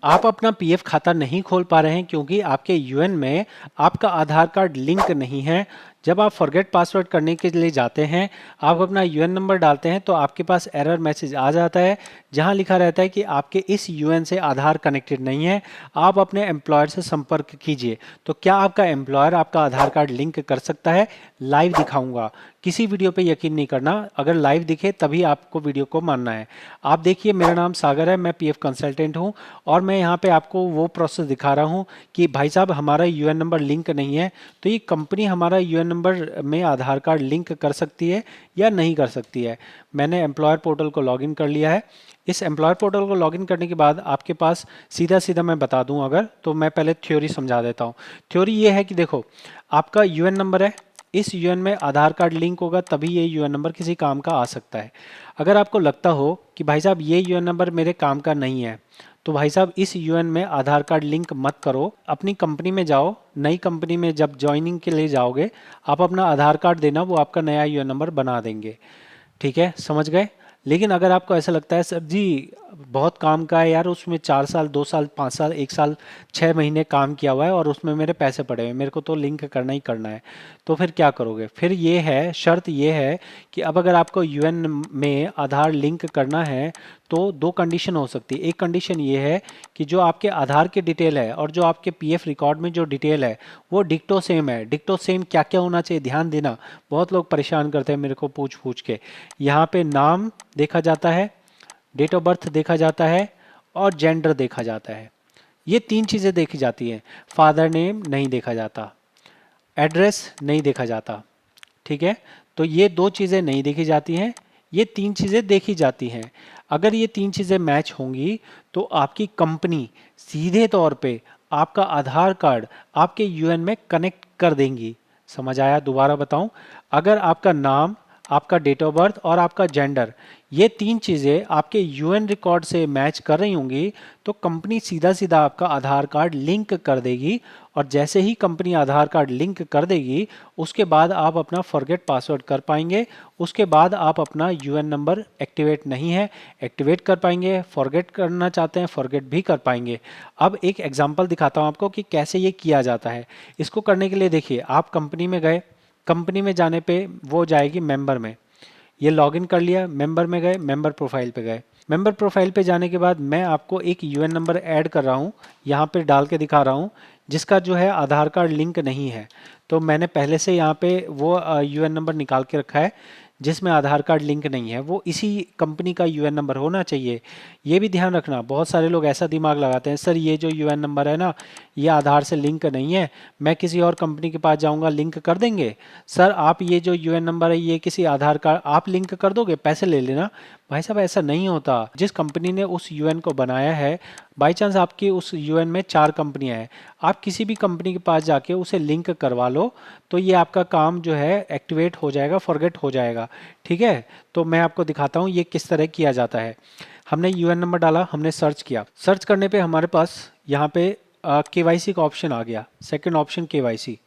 आप अपना पीएफ खाता नहीं खोल पा रहे हैं क्योंकि आपके यूएन में आपका आधार कार्ड लिंक नहीं है। जब आप फॉरगेट पासवर्ड करने के लिए जाते हैं, आप अपना यूएन नंबर डालते हैं तो आपके पास एरर मैसेज आ जाता है जहां लिखा रहता है कि आपके इस यूएन से आधार कनेक्टेड नहीं है, आप अपने एम्प्लॉयर से संपर्क कीजिए। तो क्या आपका एम्प्लॉयर आपका आधार कार्ड लिंक कर सकता है? लाइव दिखाऊंगा। किसी वीडियो पे यकीन नहीं करना, अगर लाइव दिखे तभी आपको वीडियो को मानना है। आप देखिए, मेरा नाम सागर है, मैं पीएफ कंसल्टेंट हूं और मैं यहाँ पे आपको वो प्रोसेस दिखा रहा हूँ कि भाई साहब हमारा यूएन नंबर लिंक नहीं है, तो ये कंपनी हमारा यूएन नंबर में आधार कार्ड लिंक कर सकती है या नहीं कर सकती है। मैंने एम्प्लॉयर पोर्टल को लॉगिन कर लिया है। इस एम्प्लॉयर पोर्टल को लॉगिन करने के बाद आपके पास सीधा सीधा मैं बता दूं, अगर तो मैं पहले थ्योरी समझा देता हूँ। थ्योरी ये है कि देखो, आपका यूएन नंबर है, इस यूएन में आधार कार्ड लिंक होगा तभी ये यूएन नंबर किसी काम का आ सकता है। अगर आपको लगता हो कि भाई साहब ये यूएन नंबर मेरे काम का नहीं है, तो भाई साहब इस यूएन में आधार कार्ड लिंक मत करो। अपनी कंपनी में जाओ, नई कंपनी में जब ज्वाइनिंग के लिए जाओगे, आप अपना आधार कार्ड देना, वो आपका नया यूएन नंबर बना देंगे। ठीक है, समझ गए? लेकिन अगर आपको ऐसा लगता है सर जी बहुत काम का है यार, उसमें 4 साल 2 साल 5 साल 1 साल 6 महीने काम किया हुआ है और उसमें मेरे पैसे पड़े हुए हैं, मेरे को तो लिंक करना ही करना है, तो फिर क्या करोगे? फिर ये है, शर्त ये है कि अब अगर आपको यूएन में आधार लिंक करना है तो दो कंडीशन हो सकती है। एक कंडीशन ये है कि जो आपके आधार की डिटेल है और जो आपके पीएफ रिकॉर्ड में जो डिटेल है वो डिक्टो सेम है। डिक्टो सेम क्या क्या होना चाहिए, ध्यान देना, बहुत लोग परेशान करते हैं मेरे को पूछ पूछ के। यहाँ पे नाम देखा जाता है, डेट ऑफ बर्थ देखा जाता है और जेंडर देखा जाता है। ये तीन चीज़ें देखी जाती हैं। फादर नेम नहीं देखा जाता, एड्रेस नहीं देखा जाता। ठीक है, तो ये दो चीज़ें नहीं देखी जाती हैं, ये तीन चीज़ें देखी जाती हैं। अगर ये तीन चीज़ें मैच होंगी तो आपकी कंपनी सीधे तौर पे आपका आधार कार्ड आपके यूएन में कनेक्ट कर देंगी। समझ आया? दोबारा बताऊं, अगर आपका नाम, आपका डेट ऑफ बर्थ और आपका जेंडर, ये तीन चीज़ें आपके यूएन रिकॉर्ड से मैच कर रही होंगी तो कंपनी सीधा सीधा आपका आधार कार्ड लिंक कर देगी। और जैसे ही कंपनी आधार कार्ड लिंक कर देगी उसके बाद आप अपना फॉरगेट पासवर्ड कर पाएंगे। उसके बाद आप अपना यूएन नंबर एक्टिवेट नहीं है एक्टिवेट कर पाएंगे, फॉरगेट करना चाहते हैं फॉरगेट भी कर पाएंगे। अब एक एग्जांपल दिखाता हूं आपको कि कैसे ये किया जाता है। इसको करने के लिए देखिए, आप कंपनी में गए, कंपनी में जाने पे वो जाएगी मेंबर में, ये लॉगिन कर लिया, मेंबर में गए, मेंबर प्रोफाइल पे गए। मेंबर प्रोफाइल पे जाने के बाद मैं आपको एक यूएन नंबर ऐड कर रहा हूँ, यहाँ पे डाल के दिखा रहा हूँ, जिसका जो है आधार कार्ड लिंक नहीं है। तो मैंने पहले से यहाँ पे वो यूएन नंबर निकाल के रखा है जिसमें आधार कार्ड लिंक नहीं है, वो इसी कंपनी का यूएन नंबर होना चाहिए। ये भी ध्यान रखना, बहुत सारे लोग ऐसा दिमाग लगाते हैं, सर ये जो यूएन नंबर है ना ये आधार से लिंक नहीं है, मैं किसी और कंपनी के पास जाऊंगा लिंक कर देंगे। सर आप ये जो यूएन नंबर है ये किसी आधार कार्ड आप लिंक कर दोगे, पैसे ले लेना। भाई साहब ऐसा नहीं होता। जिस कंपनी ने उस यूएन को बनाया है, बाई चांस आपकी उस यूएन में 4 कंपनियां हैं, आप किसी भी कंपनी के पास जाके उसे लिंक करवा लो तो ये आपका काम जो है एक्टिवेट हो जाएगा, फॉरगेट हो जाएगा। ठीक है, तो मैं आपको दिखाता हूँ ये किस तरह किया जाता है। हमने यूएन नंबर डाला, हमने सर्च किया, सर्च करने पे हमारे पास यहाँ पे केवाईसी का ऑप्शन आ गया, सेकंड ऑप्शन केवाईसी।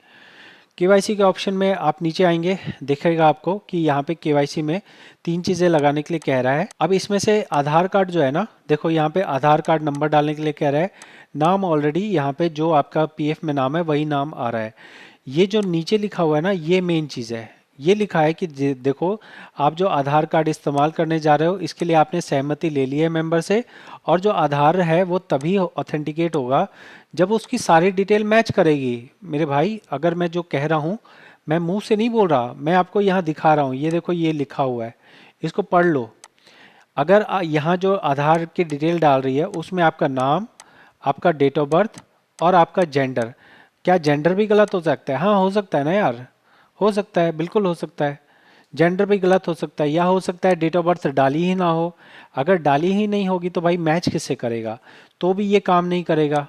केवाईसी के ऑप्शन में आप नीचे आएंगे, दिखेगा आपको कि यहाँ पे केवाईसी में तीन चीज़ें लगाने के लिए कह रहा है। अब इसमें से आधार कार्ड जो है ना, देखो यहाँ पे आधार कार्ड नंबर डालने के लिए कह रहा है। नाम ऑलरेडी यहाँ पे जो आपका पीएफ में नाम है वही नाम आ रहा है। ये जो नीचे लिखा हुआ है ना ये मेन चीज़ है। ये लिखा है कि देखो, आप जो आधार कार्ड इस्तेमाल करने जा रहे हो इसके लिए आपने सहमति ले ली है मेंबर से, और जो आधार है वो तभी ऑथेंटिकेट होगा जब उसकी सारी डिटेल मैच करेगी। मेरे भाई, अगर मैं जो कह रहा हूँ मैं मुंह से नहीं बोल रहा, मैं आपको यहाँ दिखा रहा हूँ, ये देखो ये लिखा हुआ है, इसको पढ़ लो। अगर यहाँ जो आधार की डिटेल डाल रही है उसमें आपका नाम, आपका डेट ऑफ बर्थ और आपका जेंडर, क्या जेंडर भी गलत हो सकता है? हाँ हो सकता है ना यार, हो सकता है, बिल्कुल हो सकता है। जेंडर भी गलत हो सकता है, या हो सकता है डेट ऑफ बर्थ डाली ही ना हो। अगर डाली ही नहीं होगी तो भाई मैच किससे करेगा? तो भी ये काम नहीं करेगा।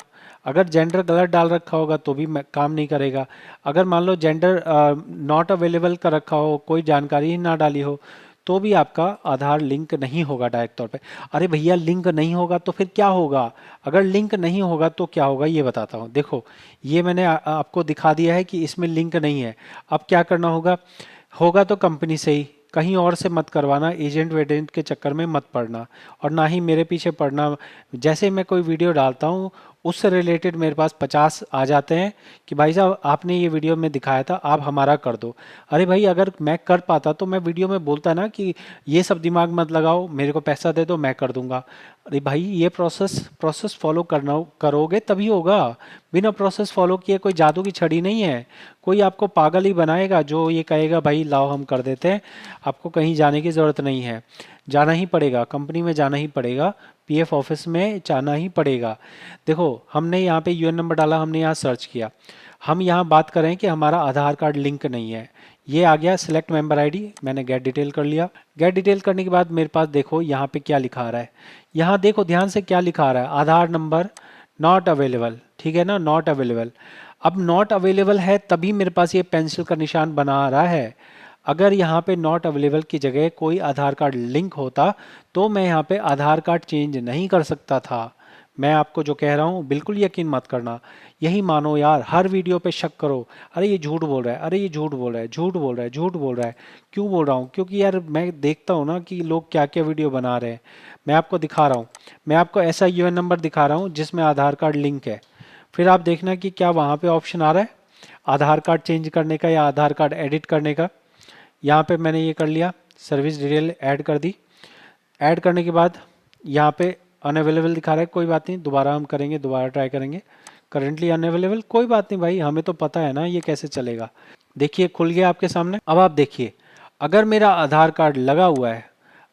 अगर जेंडर गलत डाल रखा होगा तो भी काम नहीं करेगा। अगर मान लो जेंडर नॉट अवेलेबल का रखा हो, कोई जानकारी ही ना डाली हो, तो भी आपका आधार लिंक नहीं होगा डायरेक्ट तौर पे। अरे भैया लिंक नहीं होगा तो फिर क्या होगा? अगर लिंक नहीं होगा तो क्या होगा ये बताता हूँ। देखो, ये मैंने आपको दिखा दिया है कि इसमें लिंक नहीं है। अब क्या करना होगा? होगा तो कंपनी से ही, कहीं और से मत करवाना, एजेंट वेजेंट के चक्कर में मत पड़ना, और ना ही मेरे पीछे पड़ना। जैसे मैं कोई वीडियो डालता हूँ उससे रिलेटेड मेरे पास 50 आ जाते हैं कि भाई साहब आपने ये वीडियो में दिखाया था, आप हमारा कर दो। अरे भाई अगर मैं कर पाता तो मैं वीडियो में बोलता ना कि ये सब दिमाग मत लगाओ, मेरे को पैसा दे दो मैं कर दूंगा। अरे भाई ये प्रोसेस प्रोसेस फॉलो करना करोगे तभी होगा। बिना प्रोसेस फॉलो किए कोई जादू की छड़ी नहीं है। कोई आपको पागल ही बनाएगा जो ये कहेगा भाई लाओ हम कर देते हैं। आपको कहीं जाने की ज़रूरत नहीं है, जाना ही पड़ेगा, कंपनी में जाना ही पड़ेगा, पीएफ ऑफिस में जाना ही पड़ेगा। देखो हमने यहाँ पे यूएन नंबर डाला, हमने यहाँ सर्च किया, हम यहाँ बात करें कि हमारा आधार कार्ड लिंक नहीं है। ये आ गया सिलेक्ट मेंबर आईडी, मैंने गेट डिटेल कर लिया। गेट डिटेल करने के बाद मेरे पास देखो यहाँ पे क्या लिखा आ रहा है। यहाँ देखो ध्यान से क्या लिखा आ रहा है, आधार नंबर नॉट अवेलेबल, ठीक है ना, नॉट अवेलेबल। अब नॉट अवेलेबल है तभी मेरे पास ये पेंसिल का निशान बना आ रहा है। अगर यहाँ पे नॉट अवेलेबल की जगह कोई आधार कार्ड लिंक होता तो मैं यहाँ पे आधार कार्ड चेंज नहीं कर सकता था। मैं आपको जो कह रहा हूँ बिल्कुल यकीन मत करना, यही मानो यार, हर वीडियो पे शक करो, अरे ये झूठ बोल रहा है, अरे ये झूठ बोल रहा है, झूठ बोल रहा है, झूठ बोल रहा है। क्यों बोल रहा हूँ? क्योंकि यार मैं देखता हूँ ना कि लोग क्या क्या वीडियो बना रहे हैं। मैं आपको दिखा रहा हूँ, मैं आपको ऐसा यूएन नंबर दिखा रहा हूँ जिसमें आधार कार्ड लिंक है। फिर आप देखना कि क्या वहाँ पे ऑप्शन आ रहा है आधार कार्ड चेंज करने का या आधार कार्ड एडिट करने का। यहाँ पे मैंने ये कर लिया, सर्विस डिटेल ऐड कर दी। ऐड करने के बाद यहाँ पे अनअवेलेबल दिखा रहा है, कोई बात नहीं, दोबारा हम करेंगे, दोबारा ट्राई करेंगे। करंटली अनअवेलेबल, कोई बात नहीं भाई, हमें तो पता है ना ये कैसे चलेगा। देखिए खुल गया आपके सामने। अब आप देखिए, अगर मेरा आधार कार्ड लगा हुआ है,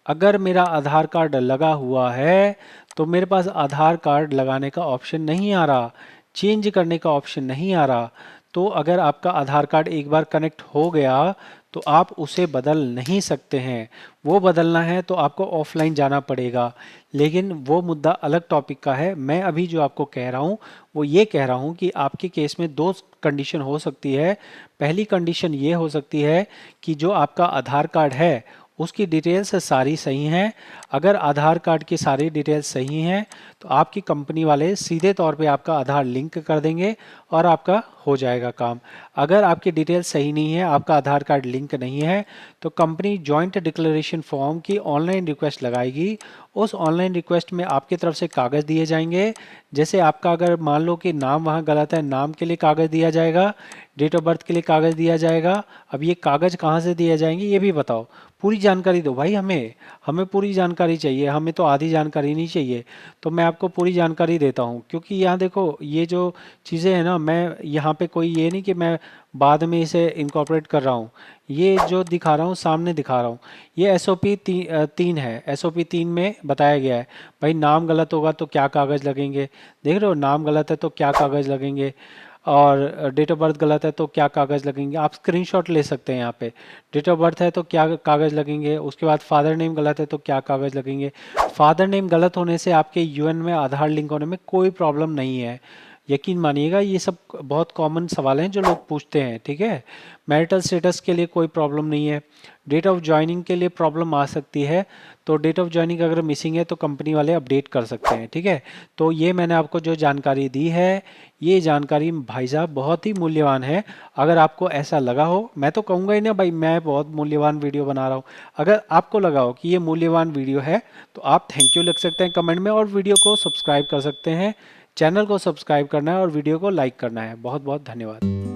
अगर मेरा आधार कार्ड लगा हुआ है तो मेरे पास आधार कार्ड लगाने का ऑप्शन नहीं आ रहा, चेंज करने का ऑप्शन नहीं आ रहा। तो अगर आपका आधार कार्ड एक बार कनेक्ट हो गया तो आप उसे बदल नहीं सकते हैं। वो बदलना है तो आपको ऑफलाइन जाना पड़ेगा, लेकिन वो मुद्दा अलग टॉपिक का है। मैं अभी जो आपको कह रहा हूँ वो ये कह रहा हूँ कि आपके केस में दो कंडीशन हो सकती है। पहली कंडीशन ये हो सकती है कि जो आपका आधार कार्ड है उसकी डिटेल्स सारी सही हैं। अगर आधार कार्ड की सारी डिटेल्स सही हैं तो आपकी कंपनी वाले सीधे तौर पे आपका आधार लिंक कर देंगे और आपका हो जाएगा काम। अगर आपकी डिटेल्स सही नहीं है, आपका आधार कार्ड लिंक नहीं है, तो कंपनी जॉइंट डिक्लेरेशन फॉर्म की ऑनलाइन रिक्वेस्ट लगाएगी। उस ऑनलाइन रिक्वेस्ट में आपकी तरफ से कागज़ दिए जाएंगे। जैसे आपका अगर मान लो कि नाम वहाँ गलत है, नाम के लिए कागज़ दिया जाएगा, डेट ऑफ बर्थ के लिए कागज़ दिया जाएगा। अब ये कागज़ कहाँ से दिए जाएंगे ये भी बताओ, पूरी जानकारी दो भाई, हमें हमें पूरी जानकारी चाहिए, हमें तो आधी जानकारी नहीं चाहिए। तो मैं आपको पूरी जानकारी देता हूँ, क्योंकि यहाँ देखो ये जो चीज़ें हैं ना, मैं यहाँ पे कोई ये नहीं कि मैं बाद में इसे इनकॉर्पोरेट कर रहा हूँ। ये जो दिखा रहा हूँ सामने दिखा रहा हूँ, ये एसओपी 3 है। एसओपी 3 में बताया गया है भाई नाम गलत होगा तो क्या कागज़ लगेंगे, देख रहे हो, नाम गलत है तो क्या कागज़ लगेंगे, और डेट ऑफ बर्थ गलत है तो क्या कागज़ लगेंगे। आप स्क्रीनशॉट ले सकते हैं यहाँ पे। डेट ऑफ बर्थ है तो क्या कागज़ लगेंगे, उसके बाद फादर नेम गलत है तो क्या कागज़ लगेंगे। फादर नेम गलत होने से आपके यूएन में आधार लिंक होने में कोई प्रॉब्लम नहीं है, यकीन मानिएगा। ये सब बहुत कॉमन सवाल हैं जो लोग पूछते हैं, ठीक है। मैरिटल स्टेटस के लिए कोई प्रॉब्लम नहीं है। डेट ऑफ ज्वाइनिंग के लिए प्रॉब्लम आ सकती है, तो डेट ऑफ ज्वाइनिंग अगर मिसिंग है तो कंपनी वाले अपडेट कर सकते हैं, ठीक है। तो ये मैंने आपको जो जानकारी दी है, ये जानकारी भाई साहब बहुत ही मूल्यवान है। अगर आपको ऐसा लगा हो, मैं तो कहूँगा ही ना भाई मैं बहुत मूल्यवान वीडियो बना रहा हूँ, अगर आपको लगा हो कि ये मूल्यवान वीडियो है तो आप थैंक यू लिख सकते हैं कमेंट में, और वीडियो को सब्सक्राइब कर सकते हैं। चैनल को सब्सक्राइब करना है और वीडियो को लाइक करना है। बहुत बहुत धन्यवाद।